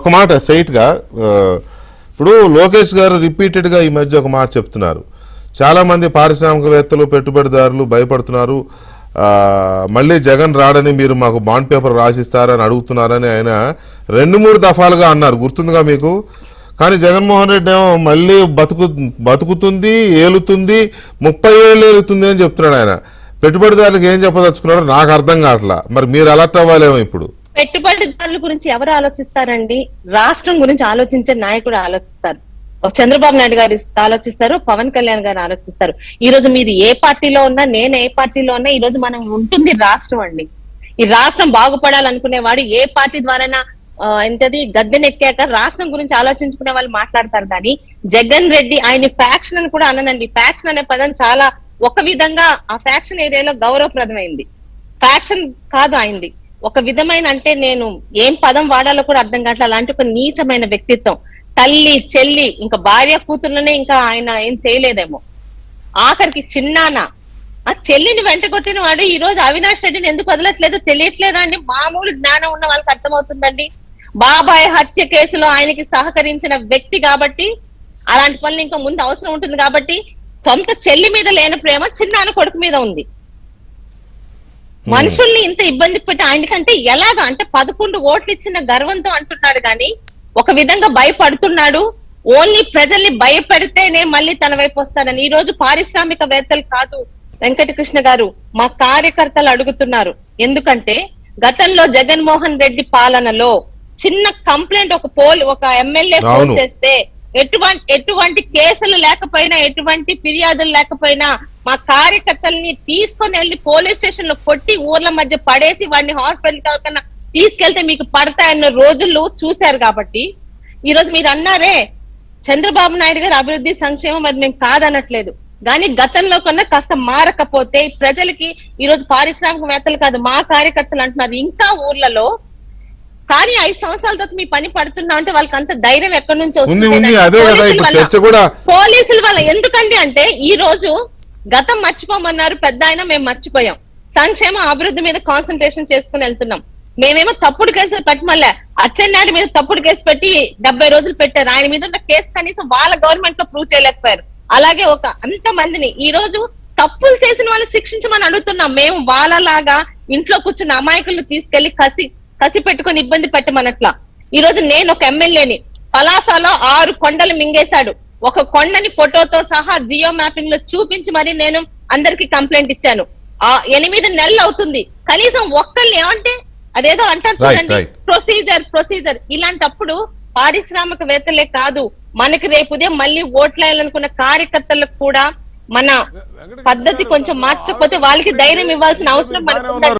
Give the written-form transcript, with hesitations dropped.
ఒక మాట స్ట్రైట్ గా ఇప్పుడు లోకేష్ గారు రిపీటెడ్ గా ఈ మధ్య ఒక మాట చెప్తున్నారు. చాలా మంది పారిశ్రామికవేత్తలు పెట్టుబడిదారులు భయపడుతున్నారు. మళ్ళీ జగన్ రాడని మీరు మాకు బాండ్ పేపర్ రాసిస్తారని అడుగుతున్నారని ఆయన 2-3 దఫాలుగా అన్నారు, గుర్తుందిగా మీకు. కానీ జగన్మోహన్ రెడ్డి ఏమో మళ్ళీ బతుకుతుంది, ఏలుతుంది, 30 ఏళ్ళు ఏలుతుంది అని చెప్తున్నాడు ఆయన. పెట్టుబడిదారులకు ఏం చెప్పదలుచుకున్నారో నాకు అర్థం కావట్లా. మరి మీరు అలర్ట్ అవ్వాలేమో ఇప్పుడు. పెట్టుబడిదారుల గురించి ఎవరు ఆలోచిస్తారండి? రాష్ట్రం గురించి ఆలోచించే నాయకుడు ఆలోచిస్తారు. చంద్రబాబు నాయుడు గారు ఆలోచిస్తారు, పవన్ కళ్యాణ్ గారు ఆలోచిస్తారు. ఈ రోజు మీరు ఏ పార్టీలో ఉన్నా, నేను ఏ పార్టీలో ఉన్నా, ఈ రోజు మనం ఉంటుంది రాష్ట్రం అండి. ఈ రాష్ట్రం బాగుపడాలనుకునేవాడు ఏ పార్టీ ద్వారా ఎంతది గద్దెనెక్కాక రాష్ట్రం గురించి ఆలోచించుకునే వాళ్ళు మాట్లాడతారు. కానీ జగన్ రెడ్డి ఆయన ఫ్యాక్షన్ అని కూడా అననండి. ఫ్యాక్షన్ అనే పదం చాలా ఒక విధంగా ఆ ఫ్యాక్షన్ ఏరియాలో గౌరవప్రదమైంది. ఫ్యాక్షన్ కాదు ఆయనది, ఒక విధమైన, అంటే నేను ఏం పదం వాడాలో కూడా అర్థం కావట్లేదు. అలాంటి ఒక నీచమైన వ్యక్తిత్వం. తల్లి, చెల్లి, ఇంకా భార్య కూతుర్లనే ఇంకా ఆయన ఏం చేయలేదేమో. ఆఖరికి చిన్నాన్న ఆ చెల్లిని వెంటగొట్టిన వాడు ఈ రోజు అవినాష్ రెడ్డిని ఎందుకు వదలట్లేదో తెలియట్లేదా అండి? మామూలు జ్ఞానం ఉన్న వాళ్ళకి అర్థమవుతుందండి. బాబాయ్ హత్య కేసులో ఆయనకి సహకరించిన వ్యక్తి కాబట్టి అలాంటి పనులు ఇంకా ముందు అవసరం ఉంటుంది కాబట్టి సొంత చెల్లి మీద లేని ప్రేమ చిన్నాన్న కొడుకు మీద ఉంది. మనుషుల్ని ఇంత ఇబ్బంది పెట్టి ఆయనకంటే ఎలాగా అంటే 11 ఓట్లు ఇచ్చిన గర్వంతో అంటున్నాడు కానీ ఒక విధంగా భయపడుతున్నాడు. ఓన్లీ ప్రజల్ని భయపెడితేనే మళ్ళీ తన వైపు వస్తాడని. ఈ రోజు పారిశ్రామికవేత్తలు కాదు వెంకటకృష్ణ గారు, మా కార్యకర్తలు అడుగుతున్నారు. ఎందుకంటే గతంలో జగన్మోహన్ రెడ్డి పాలనలో చిన్న కంప్లైంట్ ఒక ఎమ్మెల్యే ఫోన్ చేస్తే ఎటువంటి కేసులు లేకపోయినా, ఎటువంటి ఫిర్యాదులు లేకపోయినా మా కార్యకర్తల్ని తీసుకొని వెళ్లి పోలీస్ స్టేషన్ లో కొట్టి ఊర్ల మధ్య పడేసి వాడిని హాస్పిటల్ కన్నా తీసుకెళ్తే మీకు పడతాయన్న రోజులు చూశారు. కాబట్టి ఈ రోజు మీరు అన్నారే చంద్రబాబు నాయుడు గారు అభివృద్ధి సంక్షేమం, అది మేము కాదనట్లేదు. కానీ గతంలో కన్నా కాస్త మారకపోతే ప్రజలకి ఈ రోజు పారిశ్రామికవేత్తలు కాదు మా కార్యకర్తలు అంటున్నారు ఇంకా ఊర్లలో. కానీ 5 సంవత్సరాల తర్వాత మీ పని పడుతున్నా అంటే వాళ్ళకి అంత ధైర్యం ఎక్కడి నుంచి వస్తుంది? పోలీసుల వల్ల. ఎందుకండి అంటే ఈ రోజు గతం మర్చిపోమన్నారు పెద్ద ఆయన, మేము మర్చిపోయాం. సంక్షేమ అభివృద్ధి మీద కాన్సన్ట్రేషన్ చేసుకుని వెళ్తున్నాం. మేమేమో తప్పుడు కేసులు పెట్టమల్లా అచ్చెన్నాయుడు మీద తప్పుడు కేసు పెట్టి 70 రోజులు పెట్టారు. ఆయన మీద ఉన్న కేసు కనీసం వాళ్ళ గవర్నమెంట్ లో ప్రూవ్ చేయలేకపోయారు. అలాగే అంత మందిని ఈ రోజు తప్పులు చేసిన వాళ్ళు శిక్షించమని అడుగుతున్నాం. మేము వాళ్ళలాగా ఇంట్లో కూర్చున్న అమాయకులను తీసుకెళ్లి కసి పెట్టుకుని ఇబ్బంది పెట్టమనట్లా. ఈ రోజు నేను ఒక ఎమ్మెల్యేని, పలాసలో 6 కొండలు మింగేశాడు. ఒక కొండని ఫోటోతో సహా జియో మ్యాపింగ్ లో చూపించి మరి నేను అందరికి కంప్లైంట్ ఇచ్చాను. 8 నెలలు అవుతుంది. కనీసం ఒక్కరిని ఏమంటే అదేదో అంటారు చూడండి, ప్రొసీజర్. ఇలాంటప్పుడు పారిశ్రామికవేత్తలే కాదు, మనకి రేపు ఉదయం మళ్ళీ ఓట్లేయాలనుకున్న కార్యకర్తలకు కూడా మన పద్ధతి కొంచెం మార్చకపోతే వాళ్ళకి ధైర్యం ఇవ్వాల్సిన అవసరం మనకు